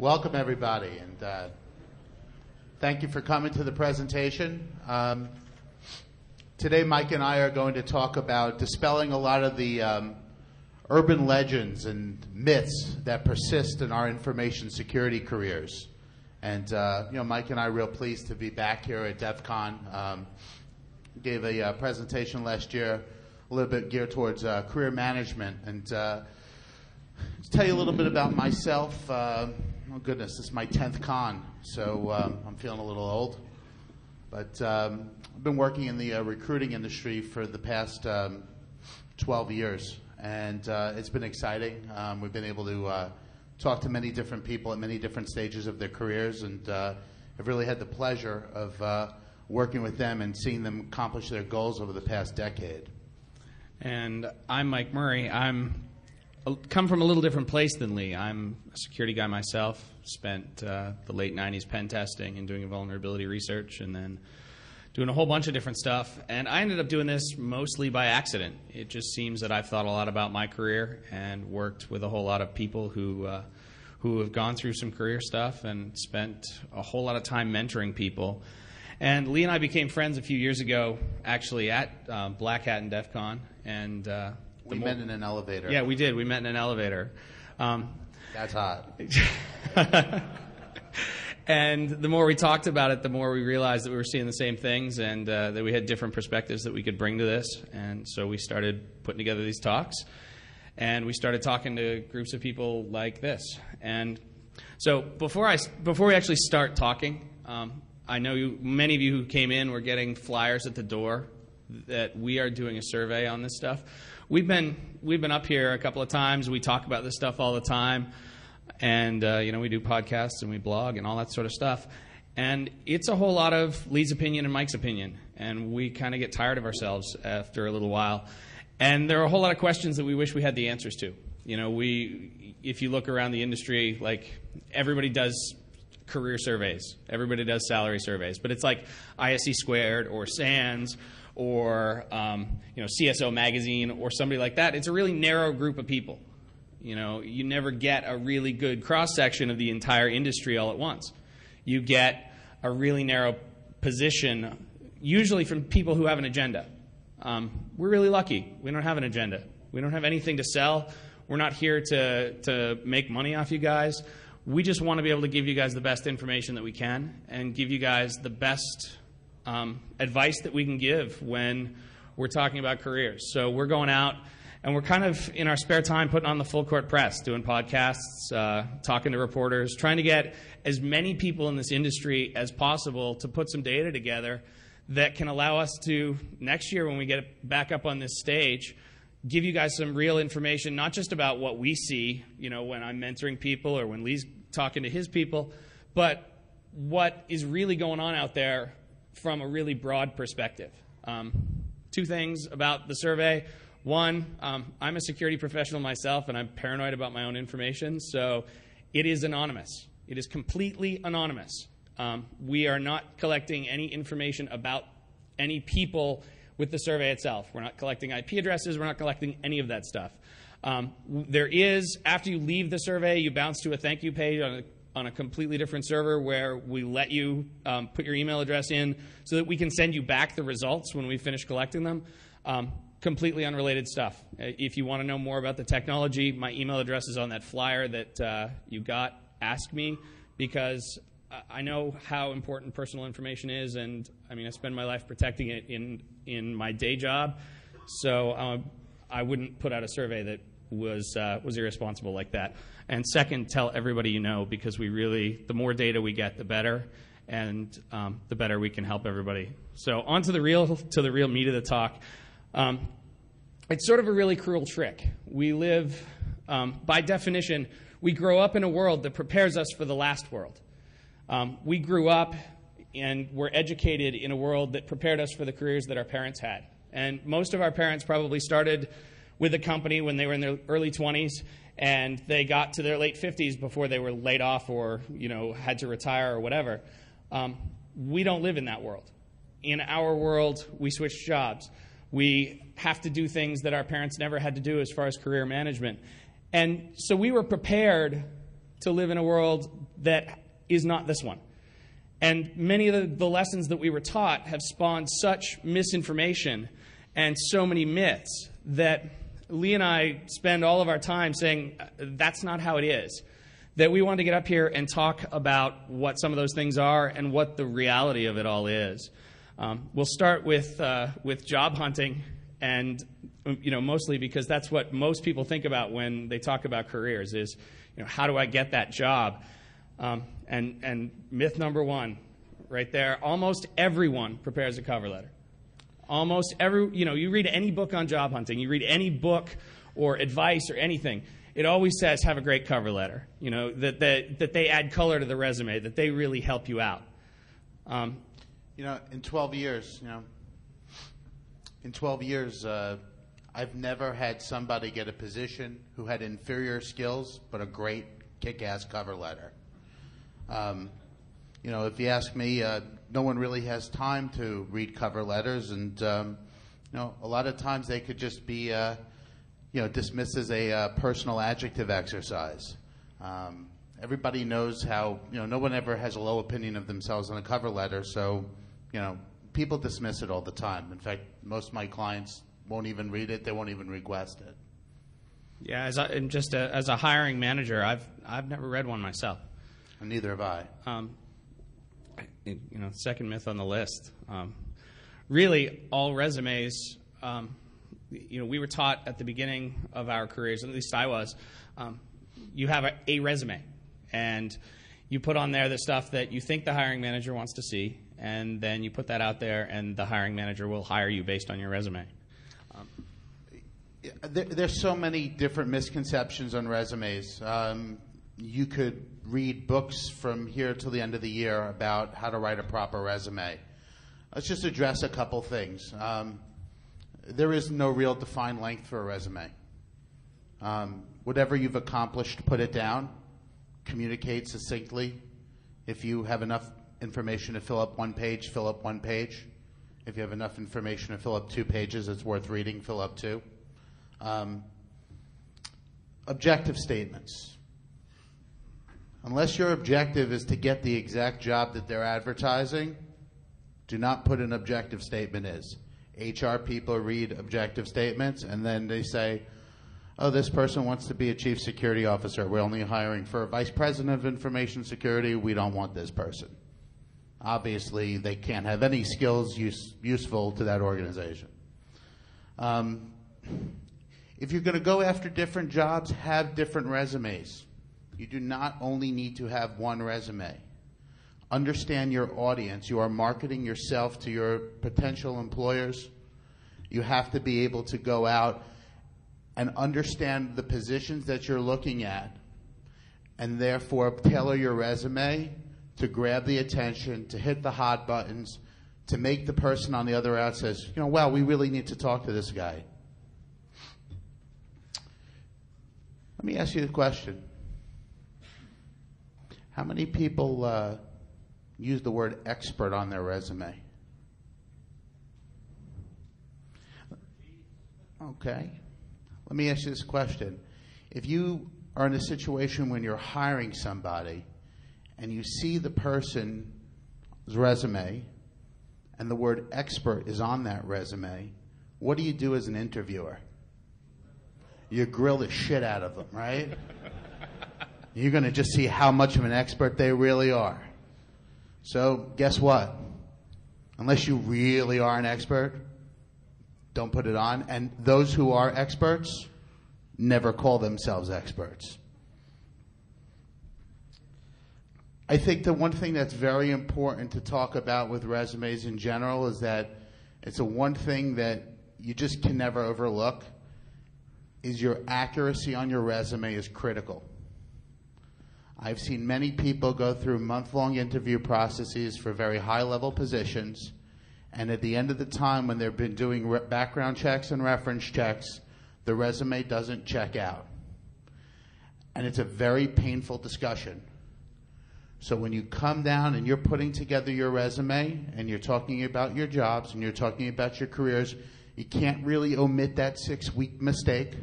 Welcome, everybody, and thank you for coming to the presentation. Today, Mike and I are going to talk about dispelling a lot of the urban legends and myths that persist in our information security careers. And, Mike and I are real pleased to be back here at DEF CON. Gave a presentation last year, a little bit geared towards career management. And to tell you a little bit about myself, oh goodness, this is my 10th con, so I'm feeling a little old. But I've been working in the recruiting industry for the past 12 years, and it's been exciting. We've been able to talk to many different people at many different stages of their careers, and I've really had the pleasure of working with them and seeing them accomplish their goals over the past decade. And I'm Mike Murray. Come from a little different place than Lee. I'm a security guy myself. Spent the late 90s pen testing and doing vulnerability research and then doing a whole bunch of different stuff. And I ended up doing this mostly by accident. It just seems that I've thought a lot about my career and worked with a whole lot of people who have gone through some career stuff and spent a whole lot of time mentoring people. And Lee and I became friends a few years ago, actually at Black Hat and DEF CON. And we met in an elevator. Yeah, we did. We met in an elevator. That's hot. And the more we talked about it, the more we realized that we were seeing the same things and that we had different perspectives that we could bring to this. And so we started putting together these talks. And we started talking to groups of people like this. And so before we actually start talking, I know many of you who came in were getting flyers at the door that we are doing a survey on this stuff. We've been up here a couple of times. We talk about this stuff all the time, and we do podcasts and we blog and all that sort of stuff. And it's a whole lot of Lee's opinion and Mike's opinion, and we kind of get tired of ourselves after a little while. And there are a whole lot of questions that we wish we had the answers to. If you look around the industry, like everybody does career surveys, everybody does salary surveys, but it's like ISC Squared or SANS or CSO Magazine or somebody like that. It's a really narrow group of people. You never get a really good cross-section of the entire industry all at once. You get a really narrow position, usually from people who have an agenda. We're really lucky. We don't have an agenda. We don't have anything to sell. We're not here to make money off you guys. We just want to be able to give you guys the best information that we can and give you guys the best advice that we can give when we're talking about careers. So we're going out and we're kind of in our spare time putting on the full court press, doing podcasts, talking to reporters, trying to get as many people in this industry as possible to put some data together that can allow us to, next year when we get back up on this stage, give you guys some real information, not just about what we see, when I'm mentoring people or when Lee's talking to his people, but what is really going on out there from a really broad perspective. Two things about the survey. One, I'm a security professional myself, and I'm paranoid about my own information, so it is anonymous. It is completely anonymous. We are not collecting any information about any people with the survey itself. We're not collecting IP addresses. We're not collecting any of that stuff. There is, after you leave the survey, you bounce to a thank you page on a completely different server where we let you put your email address in so that we can send you back the results when we finish collecting them. Completely unrelated stuff. If you want to know more about the technology, my email address is on that flyer that you got. Ask me, because I know how important personal information is, and I spend my life protecting it in my day job. So I wouldn't put out a survey that was irresponsible like that. And second, tell everybody you know, because the more data we get, the better, and the better we can help everybody. So on to the real meat of the talk. It's sort of a really cruel trick. We live, by definition, we grow up in a world that prepares us for the last world. We grew up and were educated in a world that prepared us for the careers that our parents had. And most of our parents probably started with a company when they were in their early 20s, and they got to their late 50s before they were laid off or had to retire or whatever. We don't live in that world. In our world, we switch jobs. We have to do things that our parents never had to do as far as career management. And so we were prepared to live in a world that is not this one. And many of the lessons that we were taught have spawned such misinformation and so many myths that Lee and I spend all of our time saying that's not how it is. That we want to get up here and talk about what some of those things are and what the reality of it all is. We'll start with job hunting, and mostly because that's what most people think about when they talk about careers is, how do I get that job? And myth number one, right there, almost everyone prepares a cover letter. Almost you read any book on job hunting, you read any book or advice or anything, it always says have a great cover letter, that they add color to the resume, that they really help you out. In 12 years, I've never had somebody get a position who had inferior skills but a great kick-ass cover letter. If you ask me, no one really has time to read cover letters, and a lot of times they could just be dismissed as a personal adjective exercise. Everybody knows how no one ever has a low opinion of themselves on a cover letter, so people dismiss it all the time. In fact, most of my clients won't even read it; they won't even request it. Yeah, as a hiring manager, I've never read one myself. And neither have I. Second myth on the list. Really, all resumes. We were taught at the beginning of our careers, at least I was. You have a resume, and you put on there the stuff that you think the hiring manager wants to see, and then you put that out there, and the hiring manager will hire you based on your resume. There's so many different misconceptions on resumes. You could read books from here till the end of the year about how to write a proper resume. Let's just address a couple things. There is no real defined length for a resume. Whatever you've accomplished, put it down. Communicate succinctly. If you have enough information to fill up one page, fill up one page. If you have enough information to fill up 2 pages, it's worth reading, fill up 2. Objective statements. Unless your objective is to get the exact job that they're advertising, do not put an objective statement is. HR people read objective statements and then they say, oh, this person wants to be a chief security officer. We're only hiring for a vice president of information security. We don't want this person. Obviously, they can't have any skills useful to that organization. If you're going to go after different jobs, have different resumes. You do not only need to have one resume. Understand your audience. You are marketing yourself to your potential employers. You have to be able to go out and understand the positions that you're looking at, and therefore tailor your resume to grab the attention, to hit the hot buttons, to make the person on the other end says, wow, we really need to talk to this guy. Let me ask you a question. How many people use the word expert on their resume? Okay. Let me ask you this question. If you are in a situation when you're hiring somebody and you see the person's resume and the word expert is on that resume, what do you do as an interviewer? You grill the shit out of them, right? You're going to just see how much of an expert they really are. So guess what? Unless you really are an expert, don't put it on. And those who are experts never call themselves experts. I think the one thing that's very important to talk about with resumes in general is that it's a one thing that you just can never overlook is your accuracy on your resume is critical. I've seen many people go through month-long interview processes for very high-level positions, and at the end of the time when they've been doing background checks and reference checks, the resume doesn't check out. And it's a very painful discussion. So when you come down and you're putting together your resume and you're talking about your jobs and you're talking about your careers, you can't really omit that 6-week mistake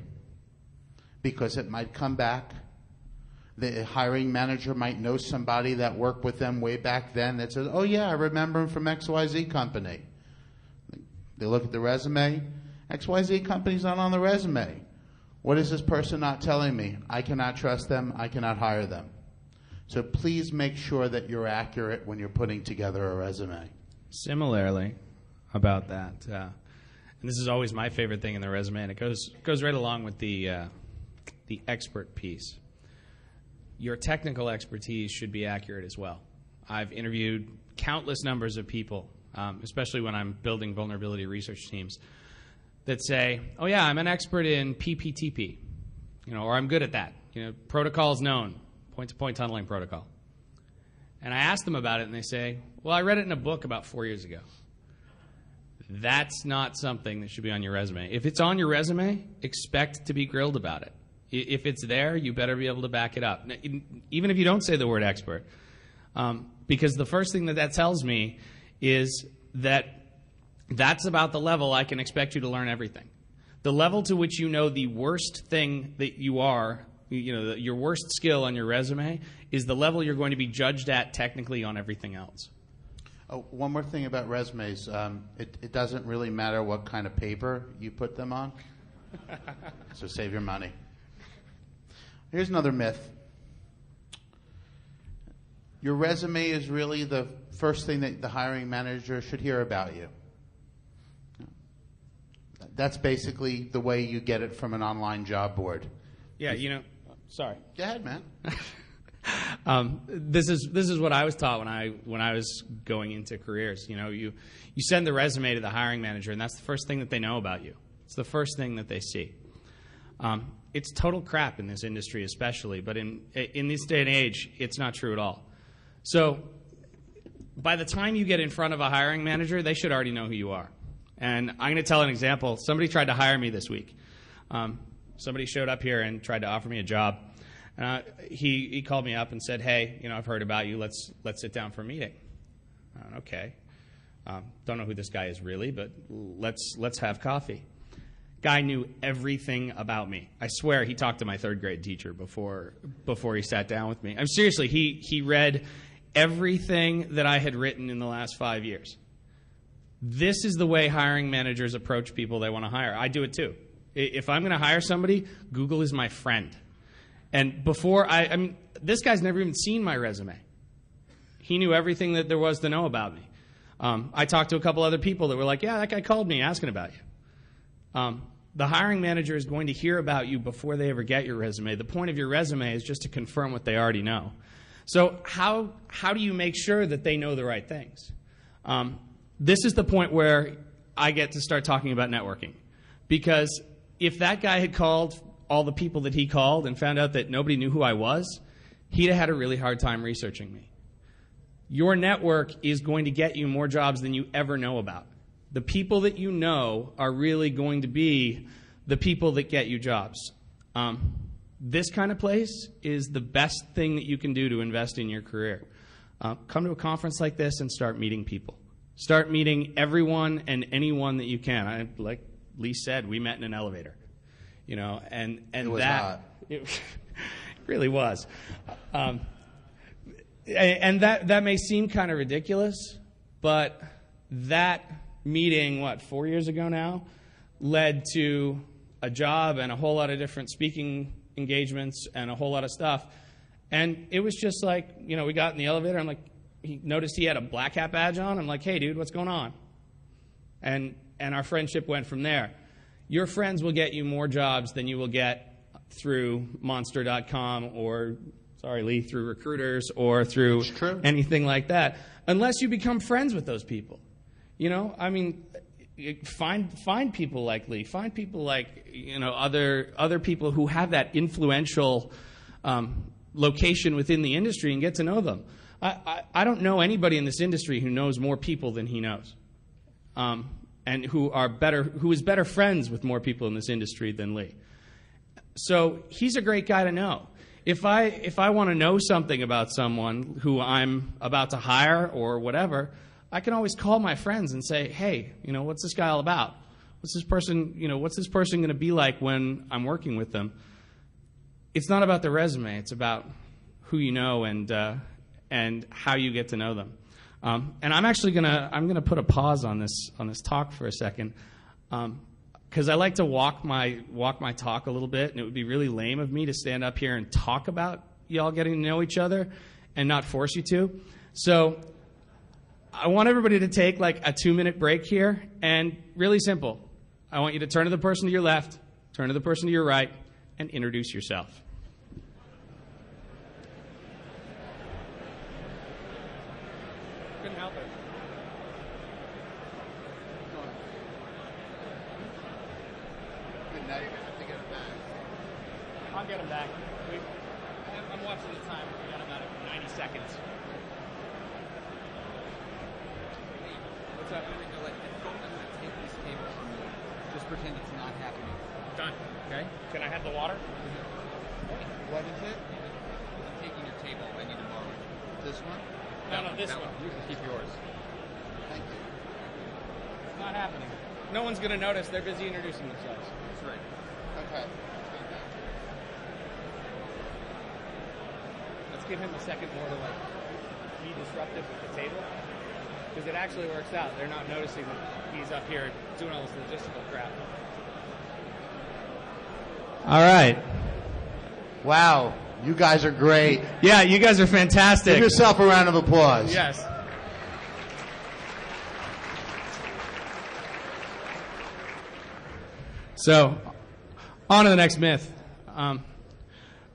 because it might come back. The hiring manager might know somebody that worked with them way back then that says, oh yeah, I remember him from XYZ company. They look at the resume. XYZ company's not on the resume. What is this person not telling me? I cannot trust them. I cannot hire them. So please make sure that you're accurate when you're putting together a resume. Similarly, about that, and this is always my favorite thing in the resume, and it goes right along with the expert piece. Your technical expertise should be accurate as well. I've interviewed countless numbers of people, especially when I'm building vulnerability research teams, that say, oh yeah, I'm an expert in PPTP, or I'm good at that. Protocols known, point-to-point tunneling protocol. And I ask them about it, and they say, well, I read it in a book about 4 years ago. That's not something that should be on your resume. If it's on your resume, expect to be grilled about it. If it's there, you better be able to back it up, even if you don't say the word expert. Because the first thing that tells me is that that's about the level I can expect you to learn everything. The level to which you know the worst thing that you are, your worst skill on your resume, is the level you're going to be judged at technically on everything else. Oh, one more thing about resumes. It doesn't really matter what kind of paper you put them on. So save your money. Here's another myth. Your resume is really the first thing that the hiring manager should hear about you. That's basically the way you get it from an online job board. Yeah, sorry. Go ahead, man. This is what I was taught when I was going into careers. You send the resume to the hiring manager, and that's the first thing that they know about you. It's the first thing that they see. It's total crap in this industry, especially, but in this day and age, it's not true at all. So, by the time you get in front of a hiring manager, they should already know who you are. And I'm going to tell an example. Somebody tried to hire me this week. Somebody showed up here and tried to offer me a job. And he called me up and said, hey, I've heard about you. Let's sit down for a meeting. Okay. Don't know who this guy is really, but let's have coffee. Guy knew everything about me. I swear he talked to my third grade teacher before he sat down with me. I'm seriously, he read everything that I had written in the last 5 years. This is the way hiring managers approach people they want to hire. I do it too. If I'm going to hire somebody, Google is my friend. And before I mean, this guy's never even seen my resume. He knew everything that there was to know about me. I talked to a couple other people that were like, yeah, that guy called me asking about you. The hiring manager is going to hear about you before they ever get your resume. The point of your resume is just to confirm what they already know. So how do you make sure that they know the right things? This is the point where I get to start talking about networking. Because if that guy had called all the people that he called and found out that nobody knew who I was, he'd have had a really hard time researching me. Your network is going to get you more jobs than you ever know about. The people that you know are really going to be the people that get you jobs. This kind of place is the best thing that you can do to invest in your career. Come to a conference like this and start meeting people. Start meeting everyone and anyone that you can. Like Lee said, we met in an elevator. And it was that hot. It really was. And that may seem kind of ridiculous, but that meeting, 4 years ago now, led to a job and a whole lot of different speaking engagements and a whole lot of stuff. And it was just like, we got in the elevator. I'm like, he noticed he had a black hat badge on. I'm like, hey, dude, what's going on? And our friendship went from there. Your friends will get you more jobs than you will get through Monster.com or, sorry, Lee, through recruiters or through anything like that, unless you become friends with those people. Find people like Lee. Find people like, other people who have that influential location within the industry and get to know them. I don't know anybody in this industry who knows more people than he knows. And who is better friends with more people in this industry than Lee. So he's a great guy to know. If I want to know something about someone who I'm about to hire or whatever, I can always call my friends and say, hey, what's this guy all about? What's this person going to be like when I'm working with them? It's not about the resume. It's about who you know and how you get to know them. And I'm actually gonna put a pause on this talk for a second, because I like to walk my talk a little bit, and it would be really lame of me to stand up here and talk about y'all getting to know each other and not force you to. So I want everybody to take like a 2-minute break here, and really simple. I want you to turn to the person to your left, turn to the person to your right, and introduce yourself. Couldn't help it. Now you're going to have to get it back. I'll get them back. I'm watching the time. We got about 90 seconds. What's up? I'm going to take this table from you. Just pretend it's not happening. Done. Okay? Can I have the water? What is it? I'm taking your table. I need to borrow it. This one? No, this That one. You can keep yours. Thank you. It's not happening. No one's going to notice. They're busy introducing themselves. That's right. Okay. Let's give him a second more to be disruptive at the table, because it actually works out. They're not noticing that he's up here doing all this logistical crap. All right. Wow, you guys are great. Yeah, you guys are fantastic. Give yourself a round of applause. Yes. So, on to the next myth.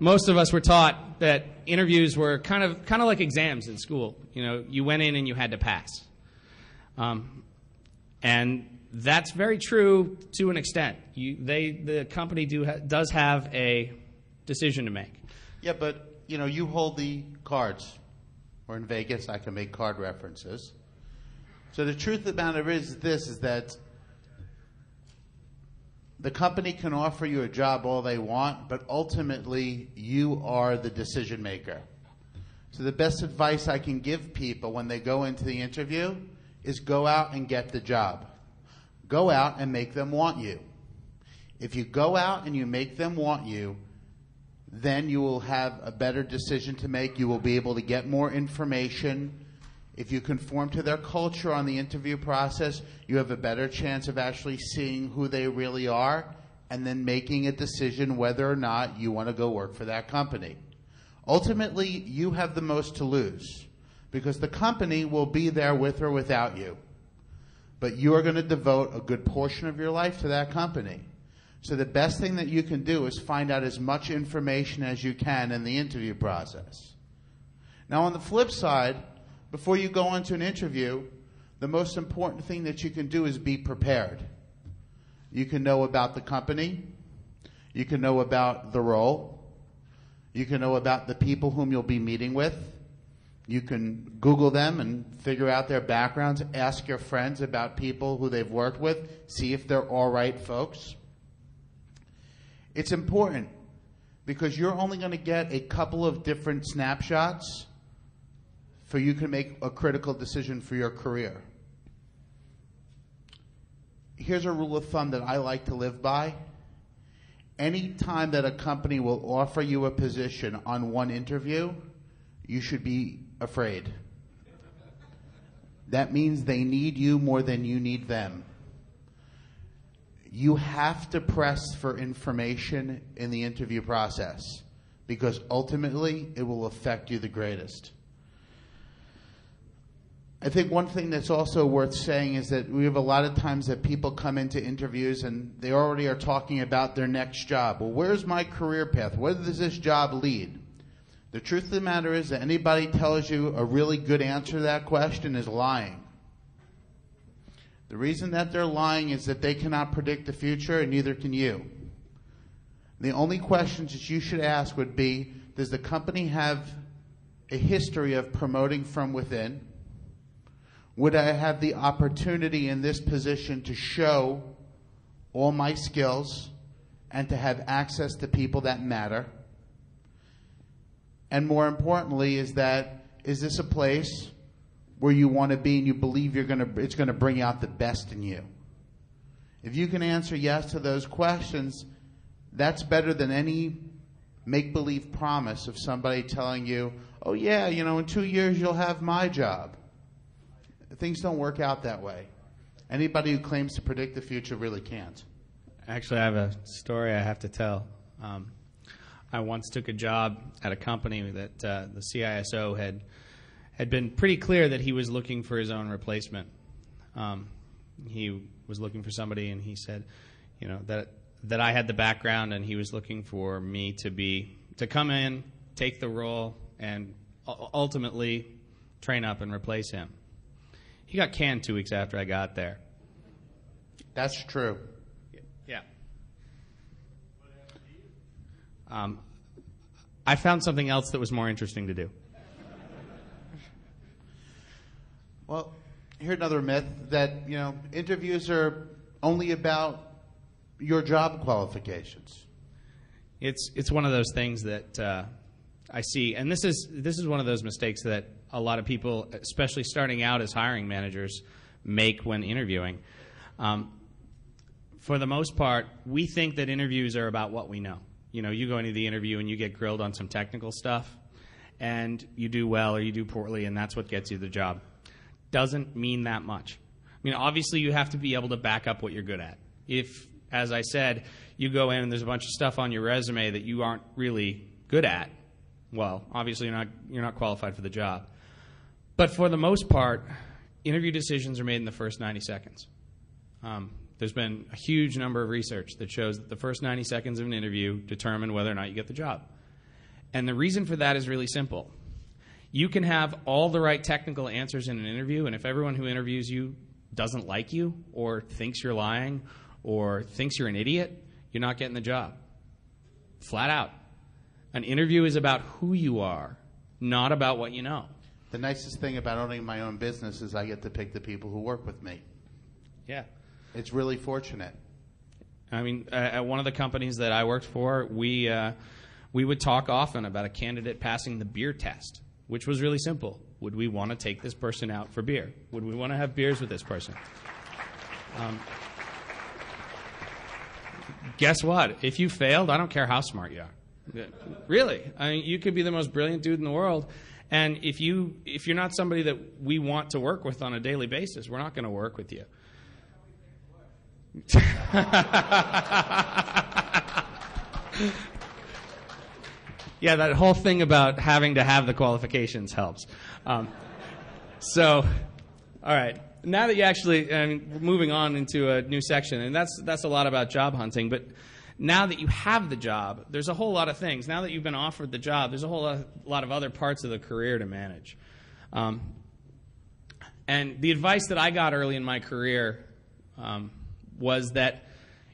Most of us were taught that interviews were kind of like exams in school. You know, you went in and you had to pass. And that's very true to an extent. The company does have a decision to make. Yeah, but, you hold the cards. Or in Vegas, I can make card references. So the truth of the matter is that the company can offer you a job all they want, but ultimately you are the decision maker. So the best advice I can give people when they go into the interview is go out and get the job. Go out and make them want you. If you go out and you make them want you, then you will have a better decision to make. You will be able to get more information. If you conform to their culture on the interview process, you have a better chance of actually seeing who they really are and then making a decision whether or not you want to go work for that company. Ultimately, you have the most to lose because the company will be there with or without you. But you are going to devote a good portion of your life to that company. So the best thing that you can do is find out as much information as you can in the interview process. Now, on the flip side, before you go into an interview, the most important thing that you can do is be prepared. You can know about the company. You can know about the role. You can know about the people whom you'll be meeting with. You can Google them and figure out their backgrounds. Ask your friends about people who they've worked with. See if they're all right folks. It's important because you're only going to get a couple of different snapshots for you can make a critical decision for your career. Here's a rule of thumb that I like to live by. Any time that a company will offer you a position on one interview, you should be afraid. That means they need you more than you need them. You have to press for information in the interview process because ultimately it will affect you the greatest. I think one thing that's also worth saying is that we have a lot of times that people come into interviews and they already are talking about their next job. Well, where's my career path? Where does this job lead? The truth of the matter is that anybody tells you a really good answer to that question is lying. The reason that they're lying is that they cannot predict the future and neither can you. The only questions that you should ask would be, does the company have a history of promoting from within? Would I have the opportunity in this position to show all my skills and to have access to people that matter? And more importantly, is this a place where you want to be and you believe it's going to bring out the best in you? If you can answer yes to those questions, that's better than any make-believe promise of somebody telling you, oh yeah, in 2 years you'll have my job. Things don't work out that way. Anybody who claims to predict the future really can't. Actually, I have a story I have to tell. I once took a job at a company that the CISO had been pretty clear that he was looking for his own replacement. He was looking for somebody, and he said, that I had the background, and he was looking for me to come in, take the role, and ultimately train up and replace him. He got canned 2 weeks after I got there. That's true. Yeah. I found something else that was more interesting to do. Well, here's another myth that, interviews are only about your job qualifications. It's one of those things that I see, and this is one of those mistakes that a lot of people, especially starting out as hiring managers, make when interviewing. For the most part, we think that interviews are about what we know. You go into the interview and you get grilled on some technical stuff, and you do well or you do poorly, and that's what gets you the job. Doesn't mean that much. Obviously you have to be able to back up what you're good at. If, as I said, you go in and there's a bunch of stuff on your resume that you aren't really good at, well, obviously you're not qualified for the job. But for the most part, interview decisions are made in the first 90 seconds. There's been a huge number of research that shows that the first 90 seconds of an interview determine whether or not you get the job. And the reason for that is really simple. You can have all the right technical answers in an interview, and if everyone who interviews you doesn't like you or thinks you're lying or thinks you're an idiot, you're not getting the job. Flat out. An interview is about who you are, not about what you know. The nicest thing about owning my own business is I get to pick the people who work with me. Yeah. It's really fortunate. At one of the companies that I worked for, we would talk often about a candidate passing the beer test, which was really simple. Would we want to take this person out for beer? Would we want to have beers with this person? Guess what? If you failed, I don't care how smart you are. Really. You could be the most brilliant dude in the world, and if you're not somebody that we want to work with on a daily basis, we're not going to work with you. Yeah, that whole thing about having to have the qualifications helps. All right. Now that you actually, moving on into a new section, and that's a lot about job hunting, but now that you have the job, there's a whole lot of things. Now that you've been offered the job, there's a whole lot of other parts of the career to manage. And the advice that I got early in my career was that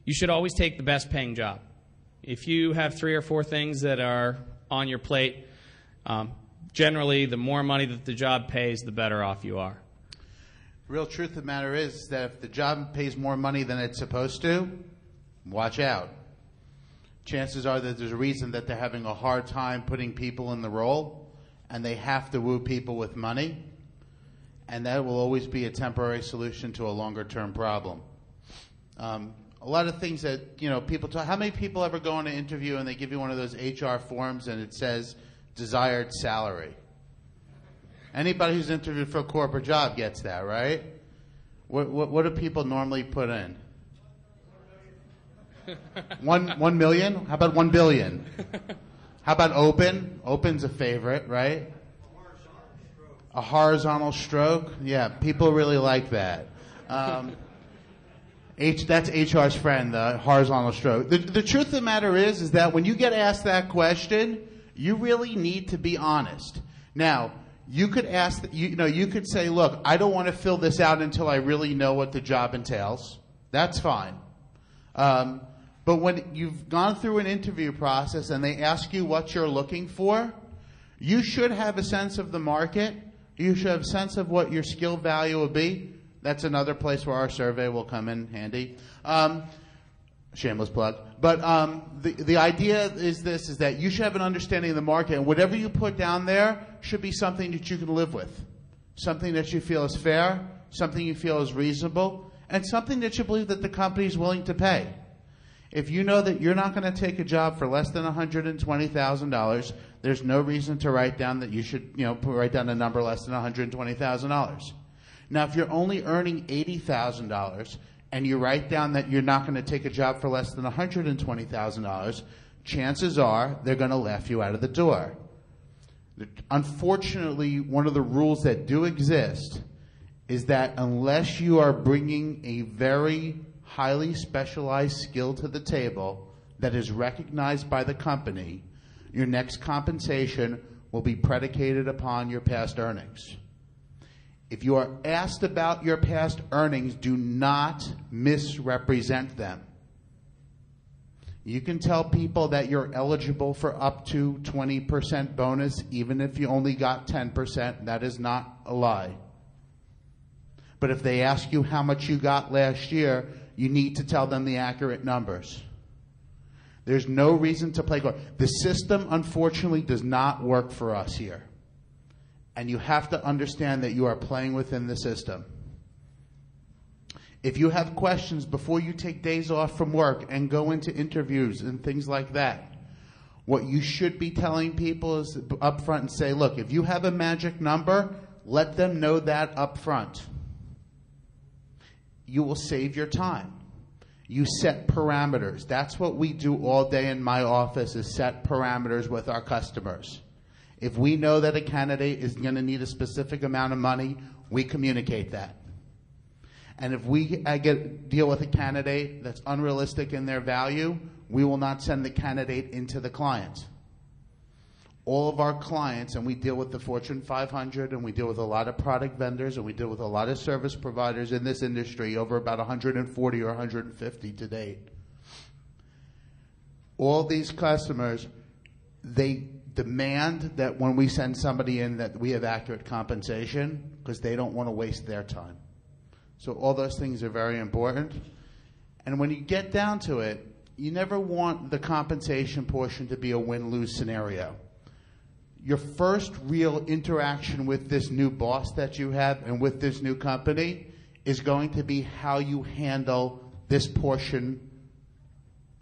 you should always take the best paying job. If you have 3 or 4 things that are on your plate, generally the more money that the job pays, the better off you are. The real truth of the matter is that if the job pays more money than it's supposed to, watch out. Chances are that there's a reason that they're having a hard time putting people in the role, and they have to woo people with money, and that will always be a temporary solution to a longer-term problem. A lot of things that, people talk. How many people ever go on an interview and they give you one of those HR forms and it says desired salary? Anybody who's interviewed for a corporate job gets that, right? What do people normally put in? 1 million? How about 1 billion? How about open? Open's a favorite, right? A horizontal stroke? Yeah, people really like that. That's HR's friend, the horizontal stroke. The truth of the matter is that when you get asked that question, you really need to be honest. Now, you could ask, you could say, look, I don't want to fill this out until I really know what the job entails. That's fine. But when you've gone through an interview process and they ask you what you're looking for, you should have a sense of the market. You should have a sense of what your skill value will be. That's another place where our survey will come in handy. Shameless plug. But the idea is that you should have an understanding of the market, and whatever you put down there should be something that you can live with, something that you feel is fair, something you feel is reasonable, and something that you believe that the company is willing to pay. If you know that you're not going to take a job for less than $120,000, there's no reason to write down that you should, write down a number less than $120,000. Now, if you're only earning $80,000 and you write down that you're not going to take a job for less than $120,000, chances are they're going to laugh you out of the door. Unfortunately, one of the rules that do exist is that unless you are bringing a very highly specialized skill to the table that is recognized by the company, your next compensation will be predicated upon your past earnings. If you are asked about your past earnings, do not misrepresent them. You can tell people that you're eligible for up to 20% bonus, even if you only got 10%. That is not a lie. But if they ask you how much you got last year, you need to tell them the accurate numbers. There's no reason to play God. The system, unfortunately, does not work for us here. And you have to understand that you are playing within the system. If you have questions before you take days off from work and go into interviews and things like that, what you should be telling people is up front and say, look, if you have a magic number, let them know that up front. You will save your time. You set parameters. That's what we do all day in my office, is set parameters with our customers. If we know that a candidate is going to need a specific amount of money, we communicate that. And if we deal with a candidate that's unrealistic in their value, we will not send the candidate into the client. All of our clients, and we deal with the Fortune 500, and we deal with a lot of product vendors, and we deal with a lot of service providers in this industry, over about 140 or 150 to date. All these customers, they demand that when we send somebody in that we have accurate compensation, because they don't want to waste their time. So all those things are very important. And when you get down to it, you never want the compensation portion to be a win-lose scenario. Your first real interaction with this new boss that you have and with this new company is going to be how you handle this portion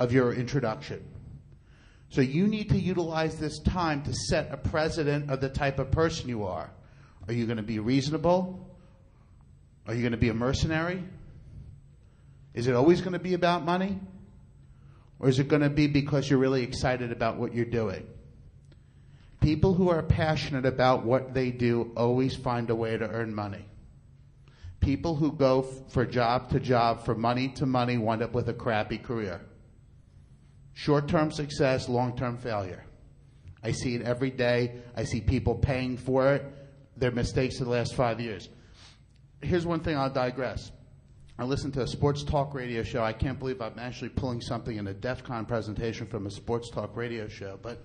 of your introduction. So you need to utilize this time to set a precedent of the type of person you are. Are you going to be reasonable? Are you going to be a mercenary? Is it always going to be about money? Or is it going to be because you're really excited about what you're doing? People who are passionate about what they do always find a way to earn money. People who go for job to job, for money to money, wind up with a crappy career. Short-term success, long-term failure. I see it every day. I see people paying for it. Their mistakes of the last 5 years. Here's one thing, I'll digress. I listened to a sports talk radio show. I can't believe I'm actually pulling something in a DEF CON presentation from a sports talk radio show. But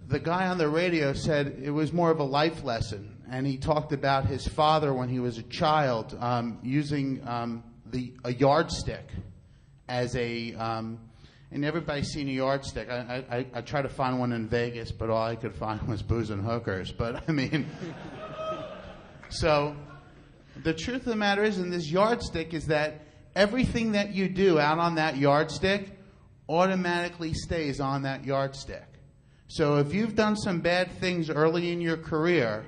the guy on the radio said it was more of a life lesson. And he talked about his father when he was a child using a yardstick as a... and everybody's seen a yardstick. I tried to find one in Vegas, but all I could find was booze and hookers. But, I mean... So... the truth of the matter is, in this yardstick, is that everything that you do out on that yardstick automatically stays on that yardstick. So if you've done some bad things early in your career,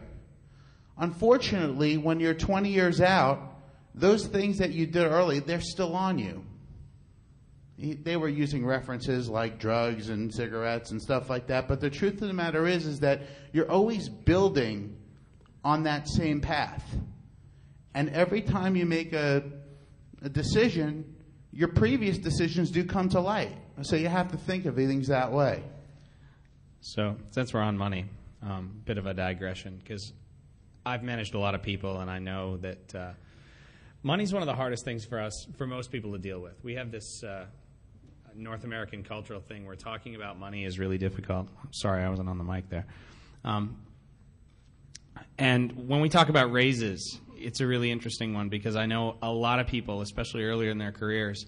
unfortunately, when you're 20 years out, those things that you did early, they're still on you. They were using references like drugs and cigarettes and stuff like that, but the truth of the matter is that you're always building on that same path. And every time you make a decision, your previous decisions do come to light. So you have to think of things that way. So since we're on money, bit of a digression, because I've managed a lot of people, and I know that money's one of the hardest things for most people to deal with. We have this North American cultural thing where talking about money is really difficult. Sorry, I wasn't on the mic there. And when we talk about raises, it's a really interesting one, because I know a lot of people, especially earlier in their careers,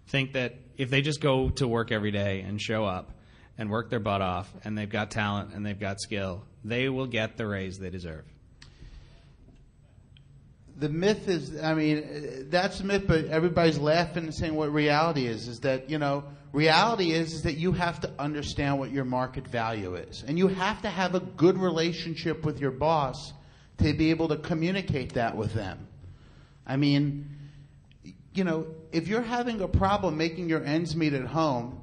think that if they just go to work every day and show up and work their butt off, and they've got talent and they've got skill, they will get the raise they deserve. the myth is, I mean, that's the myth, but everybody's laughing and saying what reality is that, reality is that you have to understand what your market value is. And you have to have a good relationship with your boss to be able to communicate that with them. I mean, if you're having a problem making your ends meet at home,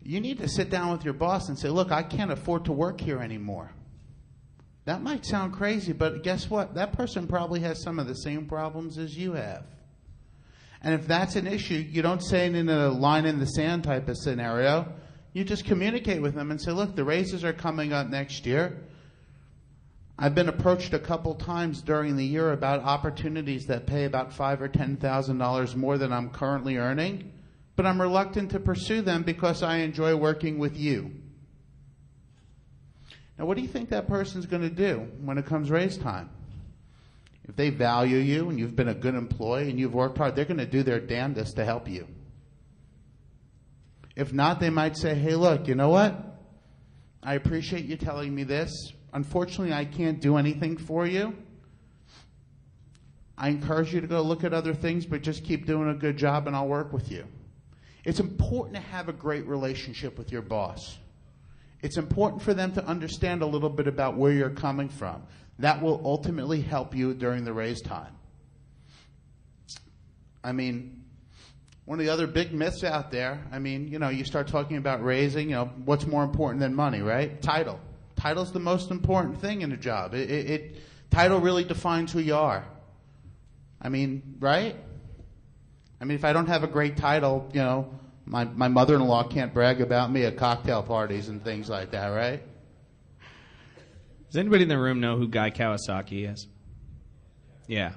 you need to sit down with your boss and say, look, I can't afford to work here anymore. That might sound crazy, but guess what? That person probably has some of the same problems as you have. And if that's an issue, you don't say it in a line in the sand type of scenario. You just communicate with them and say, look, the raises are coming up next year. I've been approached a couple times during the year about opportunities that pay about $5,000 or $10,000 more than I'm currently earning, but I'm reluctant to pursue them because I enjoy working with you. Now, what do you think that person's going to do when it comes raise time? If they value you and you've been a good employee and you've worked hard, they're going to do their damnedest to help you. If not, they might say, hey, look, you know what? I appreciate you telling me this. Unfortunately, I can't do anything for you. I encourage you to go look at other things, but just keep doing a good job and I'll work with you. It's important to have a great relationship with your boss. It's important for them to understand a little bit about where you're coming from. That will ultimately help you during the raise time. I mean, one of the other big myths out there, you start talking about raising, what's more important than money, right? Title. Title's the most important thing in a job. Title really defines who you are. Right? If I don't have a great title, my mother-in-law can't brag about me at cocktail parties and things like that, right? Does anybody in the room know who Guy Kawasaki is? Yeah.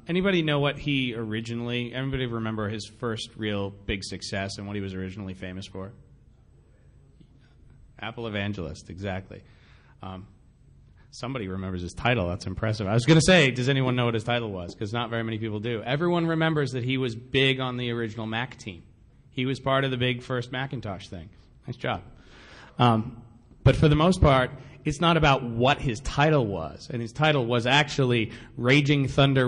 Anybody know what everybody remember his first real big success and what he was originally famous for? Apple Evangelist, exactly. Somebody remembers his title. That's impressive. I was going to say, does anyone know what his title was? Because not very many people do. Everyone remembers that he was big on the original Mac team. He was part of the big first Macintosh thing. Nice job. But for the most part, it's not about what his title was. And his title was actually Raging Thunder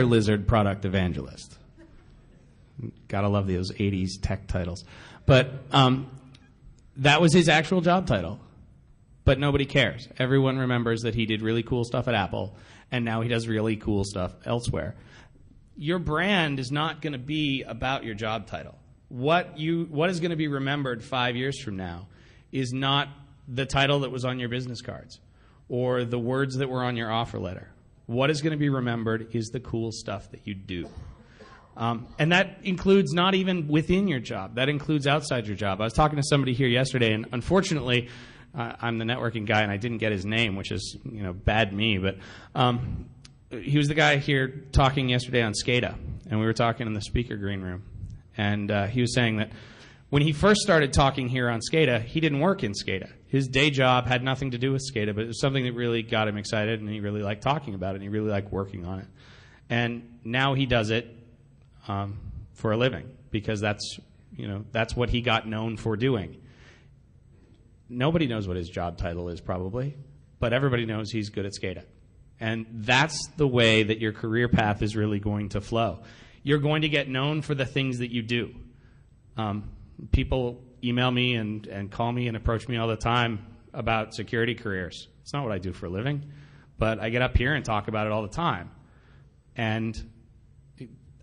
Lizard Product Evangelist. Gotta love those 80s tech titles. But that was his actual job title. But nobody cares. Everyone remembers that he did really cool stuff at Apple, and now he does really cool stuff elsewhere. Your brand is not going to be about your job title. What is going to be remembered 5 years from now is not the title that was on your business cards or the words that were on your offer letter. What is going to be remembered is the cool stuff that you do. And that includes not even within your job. That includes outside your job. I was talking to somebody here yesterday, and unfortunately, I'm the networking guy, and I didn't get his name, which is, bad me. But he was the guy here talking yesterday on SCADA, and we were talking in the speaker green room. And he was saying that when he first started talking here on SCADA, he didn't work in SCADA. His day job had nothing to do with SCADA, but it was something that really got him excited, and he really liked talking about it, and he really liked working on it. And now he does it for a living because that's what he got known for doing. Nobody knows what his job title is probably, but everybody knows he's good at SCADA. And that's the way that your career path is really going to flow. You're going to get known for the things that you do. People email me and call me and approach me all the time about security careers. It's not what I do for a living, but I get up here and talk about it all the time. And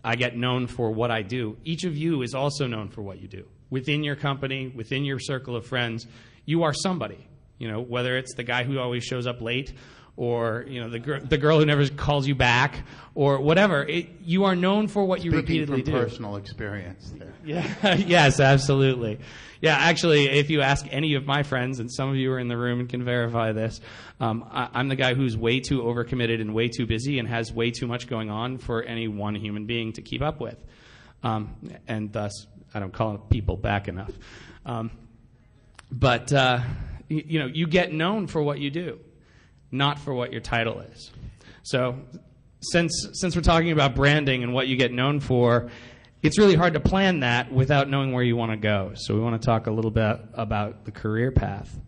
I get known for what I do. Each of you is also known for what you do. Within your company, within your circle of friends, you are somebody. Whether it's the guy who always shows up late or the girl who never calls you back or whatever. You are known for what you repeatedly do. Speaking from personal experience there. Yeah. Yes, absolutely. Yeah, actually, if you ask any of my friends, and some of you are in the room and can verify this, I'm the guy who's way too overcommitted and way too busy and has way too much going on for any one human being to keep up with. And thus, I don't call people back enough. But you get known for what you do, not for what your title is. So since we're talking about branding and what you get known for, it's really hard to plan that without knowing where you want to go. So we want to talk a little bit about the career path.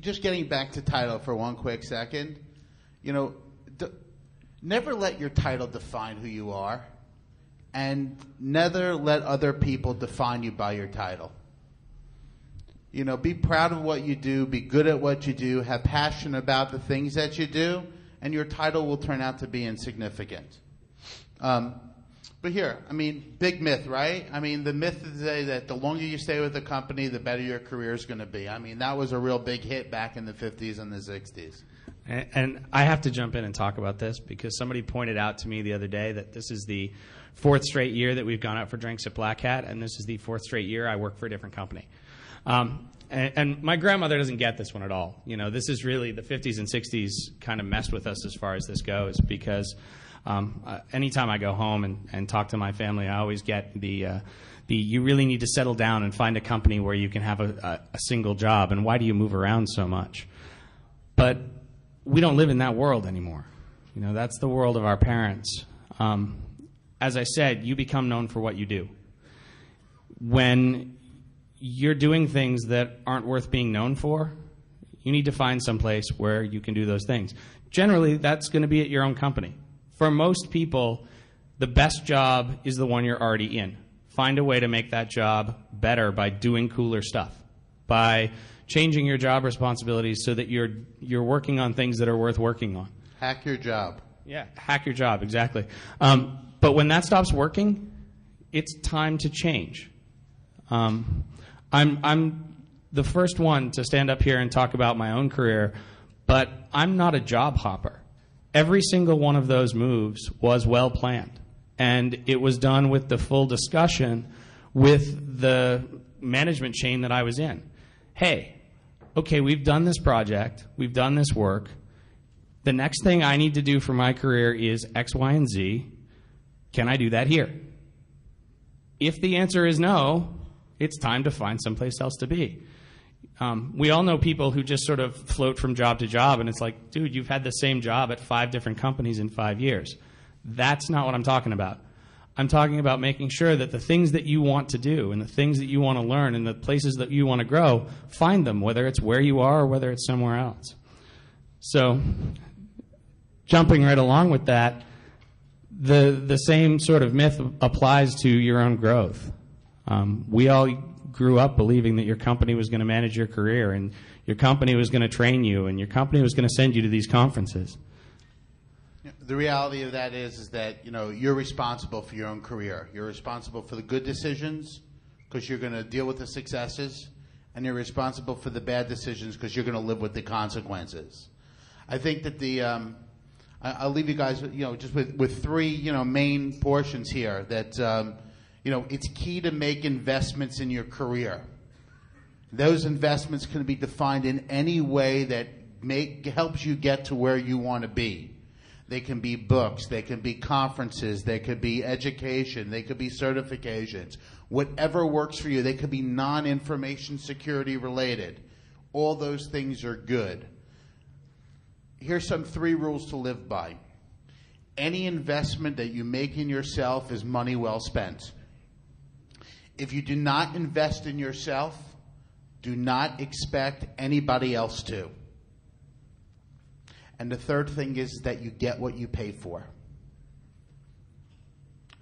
Just getting back to title for one quick second, Never let your title define who you are, and never let other people define you by your title. Be proud of what you do, be good at what you do, have passion about the things that you do, and your title will turn out to be insignificant. But here, big myth, right? The myth today that the longer you stay with a company, the better your career is going to be. That was a real big hit back in the 50s and the 60s. And I have to jump in and talk about this because somebody pointed out to me the other day that this is the fourth straight year that we've gone out for drinks at Black Hat, and this is the fourth straight year I work for a different company. And my grandmother doesn't get this one at all. This is really the 50s and 60s kind of messed with us as far as this goes because anytime I go home and talk to my family, I always get the you really need to settle down and find a company where you can have a single job, and why do you move around so much? But we don't live in that world anymore. That's the world of our parents. As I said, you become known for what you do. When you're doing things that aren't worth being known for, you need to find some place where you can do those things. Generally, that's going to be at your own company. For most people, the best job is the one you're already in. Find a way to make that job better by doing cooler stuff, by changing your job responsibilities so that you're working on things that are worth working on. Hack your job. Yeah, hack your job, exactly. But when that stops working, it's time to change. I'm the first one to stand up here and talk about my own career, but I'm not a job hopper. Every single one of those moves was well planned, and it was done with the full discussion with the management chain that I was in. Hey, okay, we've done this project, we've done this work. The next thing I need to do for my career is X, Y, and Z. Can I do that here? If the answer is no, it's time to find someplace else to be. We all know people who just sort of float from job to job, and it's like, dude, you've had the same job at 5 different companies in 5 years. That's not what I'm talking about. I'm talking about making sure that the things that you want to do and the things that you want to learn and the places that you want to grow, find them, whether it's where you are or whether it's somewhere else. So, jumping right along with that, the same sort of myth applies to your own growth. We all grew up believing that your company was going to manage your career and your company was going to train you and your company was going to send you to these conferences. The reality of that is that you're responsible for your own career. You're responsible for the good decisions because you're going to deal with the successes, and you're responsible for the bad decisions because you're going to live with the consequences. I think that I'll leave you guys just with 3 main portions here that it's key to make investments in your career. Those investments can be defined in any way that helps you get to where you want to be. They can be books, they can be conferences, they could be education, they could be certifications. Whatever works for you. They could be non-information security related. All those things are good. Here's some 3 rules to live by. Any investment that you make in yourself is money well spent. If you do not invest in yourself, do not expect anybody else to. And the third thing is that you get what you pay for.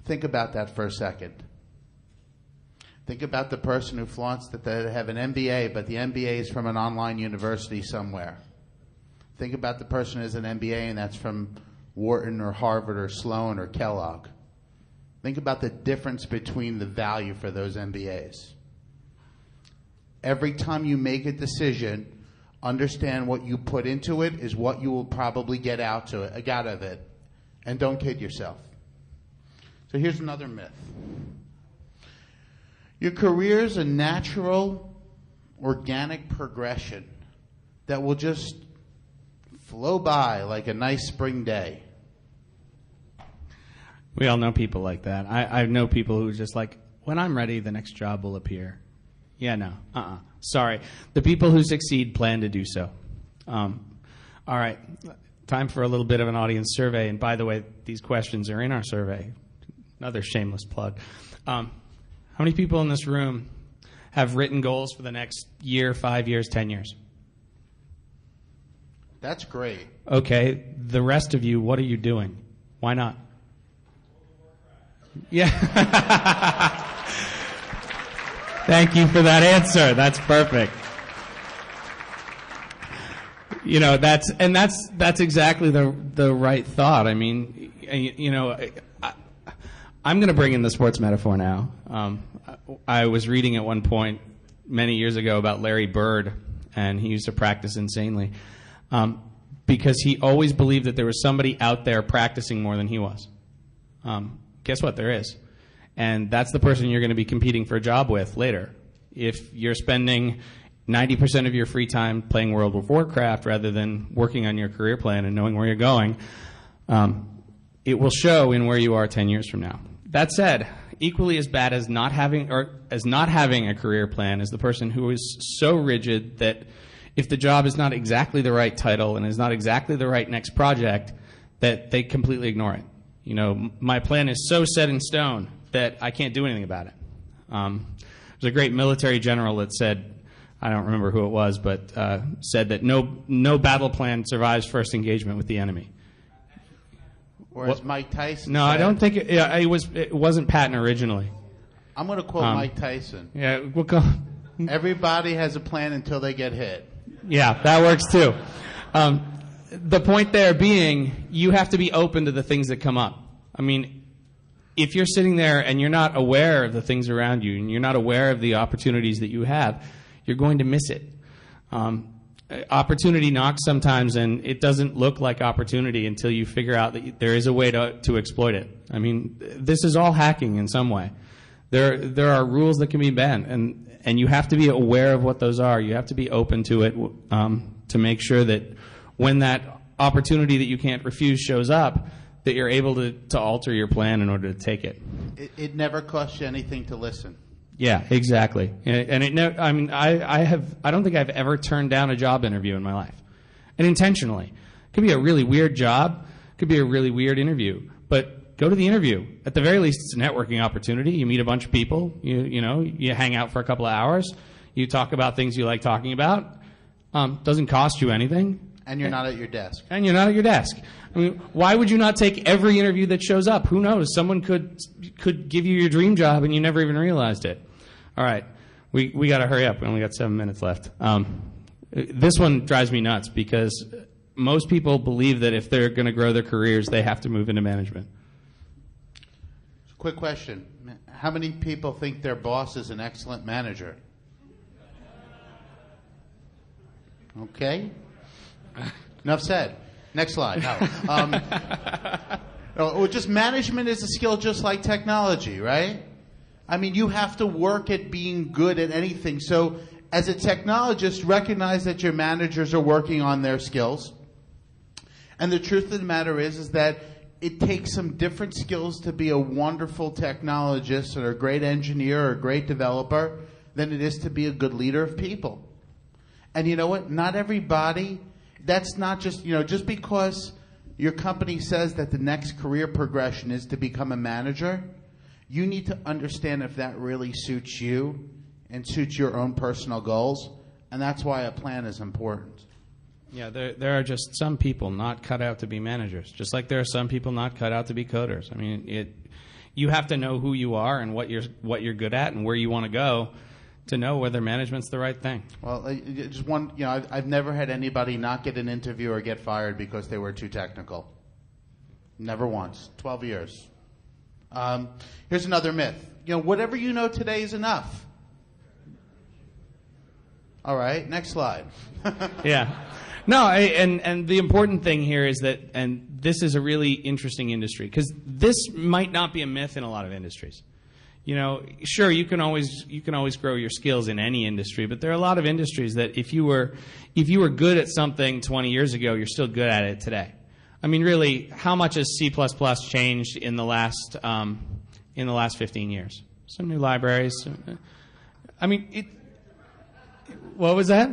Think about that for a second. Think about the person who flaunts that they have an MBA, but the MBA is from an online university somewhere. Think about the person who has an MBA and that's from Wharton or Harvard or Sloan or Kellogg. Think about the difference between the value for those MBAs. Every time you make a decision, understand what you put into it is what you will probably get out of it. And don't kid yourself. So here's another myth. Your career is a natural, organic progression that will just flow by like a nice spring day. We all know people like that. I know people who are just like, when I'm ready, the next job will appear. Yeah, no. Sorry. The people who succeed plan to do so. All right. Time for a little bit of an audience survey. And by the way, these questions are in our survey. Another shameless plug. How many people in this room have written goals for the next year, 5 years, 10 years? That's great. Okay, the rest of you, what are you doing? Why not? Yeah. Thank you for that answer. That's perfect. You know, that's exactly the right thought. I mean, you know, I'm going to bring in the sports metaphor now. I was reading at one point many years ago about Larry Bird, and he used to practice insanely because he always believed that there was somebody out there practicing more than he was. Guess what? There is. And that's the person you're going to be competing for a job with later. If you're spending 90% of your free time playing World of Warcraft rather than working on your career plan and knowing where you're going, it will show in where you are 10 years from now. That said, equally as bad as not having a career plan is the person who is so rigid that if the job is not exactly the right title and is not exactly the right next project, that they completely ignore it. You know, my plan is so set in stone that I can't do anything about it. There's a great military general that said, I don't remember who it was, but said that no battle plan survives first engagement with the enemy. Whereas Mike Tyson No, said, I don't think it wasn't Patton originally. I'm going to quote Mike Tyson. Yeah, we'll go. Everybody has a plan until they get hit. Yeah, that works too. The point there being, you have to be open to the things that come up. I mean, if you're sitting there and you're not aware of the things around you and you're not aware of the opportunities that you have, you're going to miss it. Opportunity knocks sometimes, and it doesn't look like opportunity until you figure out that there is a way to exploit it. I mean, this is all hacking in some way. There are rules that can be bent, and you have to be aware of what those are. You have to be open to it to make sure that when that opportunity that you can't refuse shows up, that you're able to alter your plan in order to take it. It never costs you anything to listen. Yeah, exactly. And I don't think I've ever turned down a job interview in my life, and intentionally. It could be a really weird job, could be a really weird interview, but go to the interview. At the very least, it's a networking opportunity. You meet a bunch of people. You hang out for a couple of hours. You talk about things you like talking about. Doesn't cost you anything. And you're not at your desk. And you're not at your desk. I mean, why would you not take every interview that shows up? Who knows? Someone could give you your dream job and you never even realized it. All right, we got to hurry up. We only got 7 minutes left. This one drives me nuts because most people believe that if they're going to grow their careers, they have to move into management. Quick question. How many people think their boss is an excellent manager? Okay. Enough said. Next slide. No. Just management is a skill just like technology, right? I mean, you have to work at being good at anything. So as a technologist, recognize that your managers are working on their skills. And the truth of the matter is that it takes some different skills to be a wonderful technologist or a great engineer or a great developer than it is to be a good leader of people. And you know what? Not everybody... That's not just, just because your company says that the next career progression is to become a manager, you need to understand if that really suits you and suits your own personal goals, and that's why a plan is important. Yeah, there are just some people not cut out to be managers, just like there are some people not cut out to be coders. I mean, you have to know who you are and what you're good at and where you want to go to know whether management's the right thing. Well, just one, I've never had anybody not get an interview or get fired because they were too technical. Never once. 12 years. Here's another myth. Whatever you know today is enough. All right, next slide. Yeah. No, and the important thing here is that, and this is a really interesting industry, because this might not be a myth in a lot of industries. Sure, you can always grow your skills in any industry, but there are a lot of industries that if you were good at something 20 years ago, you're still good at it today. I mean, really, how much has C++ changed in the last 15 years? Some new libraries. I mean, what was that?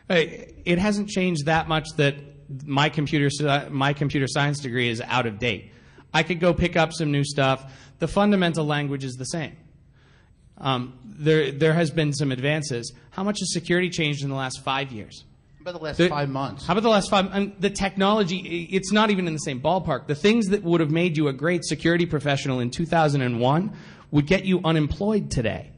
It hasn't changed that much that my computer science degree is out of date. I could go pick up some new stuff. The fundamental language is the same. There has been some advances. How much has security changed in the last 5 years? about the last 5 months? How about the last 5? The technology, it's not even in the same ballpark. The things that would have made you a great security professional in 2001 would get you unemployed today.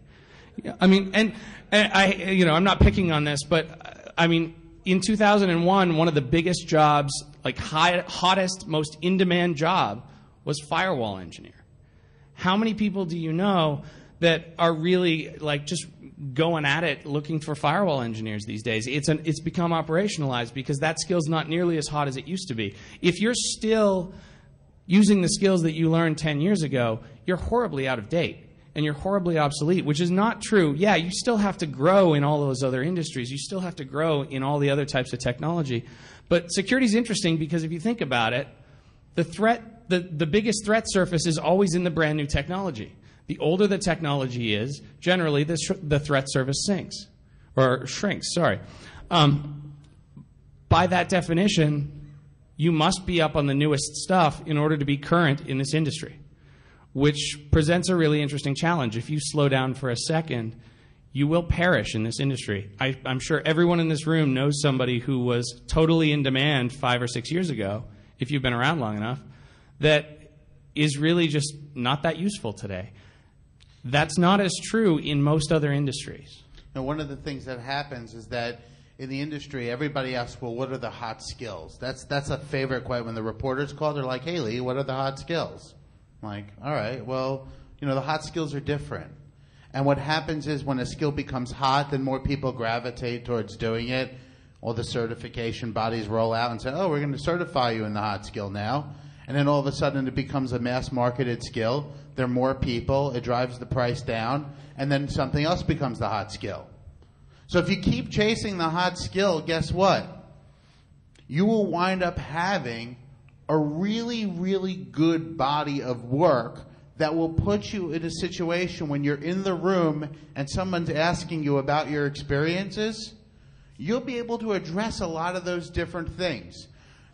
I mean, and I'm not picking on this, but I mean, in 2001, one of the biggest jobs, like hottest, most in-demand job, was firewall engineer. How many people do you know that are really like just going at it looking for firewall engineers these days? It's become operationalized because that skill's not nearly as hot as it used to be. If you're still using the skills that you learned 10 years ago, you're horribly out of date and you're horribly obsolete, which is not true. Yeah, you still have to grow in all those other industries. You still have to grow in all the other types of technology. But security is interesting because if you think about it, the biggest threat surface is always in the brand new technology. The older the technology is, generally the threat surface shrinks. By that definition, you must be up on the newest stuff in order to be current in this industry, which presents a really interesting challenge. If you slow down for a second, you will perish in this industry. I'm sure everyone in this room knows somebody who was totally in demand 5 or 6 years ago, if you've been around long enough, that is really just not that useful today. That's not as true in most other industries. Now, one of the things that happens is that in the industry, everybody asks, well, what are the hot skills? That's a favorite question. When the reporters call, they're like, hey, Lee, what are the hot skills? I'm like, all right, well, the hot skills are different. And what happens is when a skill becomes hot, then more people gravitate towards doing it. All the certification bodies roll out and say, oh, we're going to certify you in the hot skill now. And then all of a sudden it becomes a mass-marketed skill. There are more people. It drives the price down. And then something else becomes the hot skill. So if you keep chasing the hot skill, guess what? You will wind up having a really, really good body of work that will put you in a situation when you're in the room and someone's asking you about your experiences, you'll be able to address a lot of those different things.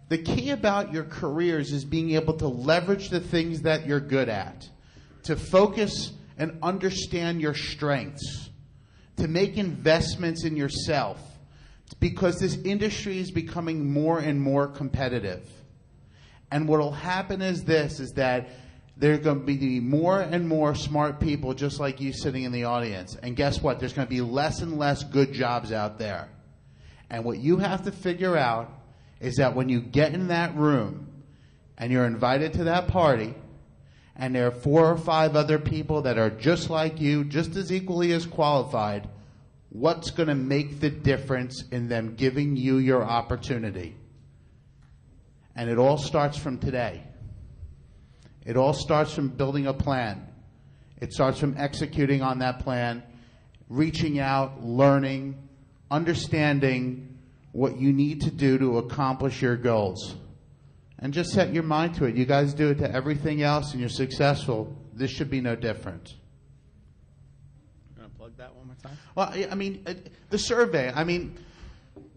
The key about your careers is being able to leverage the things that you're good at, to focus and understand your strengths, to make investments in yourself, because this industry is becoming more and more competitive. And what will happen is that there are going to be more and more smart people just like you sitting in the audience. And guess what? There's going to be less and less good jobs out there. And what you have to figure out is that when you get in that room and you're invited to that party and there are 4 or 5 other people that are just like you, just as equally as qualified, what's going to make the difference in them giving you your opportunity? And it all starts from today. It all starts from building a plan. It starts from executing on that plan, reaching out, learning, understanding what you need to do to accomplish your goals. And just set your mind to it. You guys do it to everything else and you're successful. This should be no different. You want to plug that one more time? Well, I mean, the survey,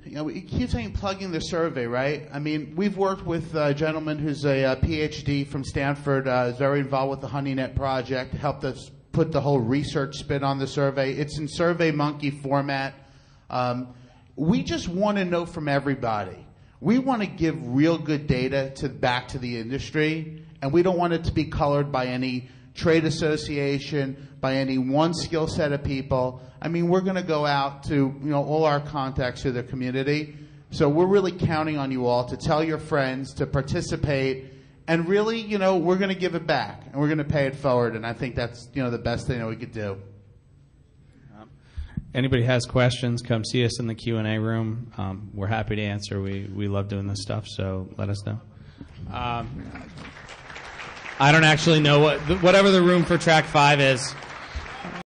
we keep saying plugging the survey, right? I mean, we've worked with a gentleman who's a PhD from Stanford, is very involved with the HoneyNet project, helped us put the whole research spin on the survey. It's in SurveyMonkey format. We just want to know from everybody. We want to give real good data back to the industry, and we don't want it to be colored by any trade association, by any one skill set of people. I mean, we're going to go out to all our contacts to the community. So we're really counting on you all to tell your friends, to participate, and really, we're going to give it back, and we're going to pay it forward. And I think that's, the best thing that we could do. Anybody has questions, come see us in the Q&A room. We're happy to answer. We love doing this stuff, so let us know. I don't actually know whatever the room for track 5 is.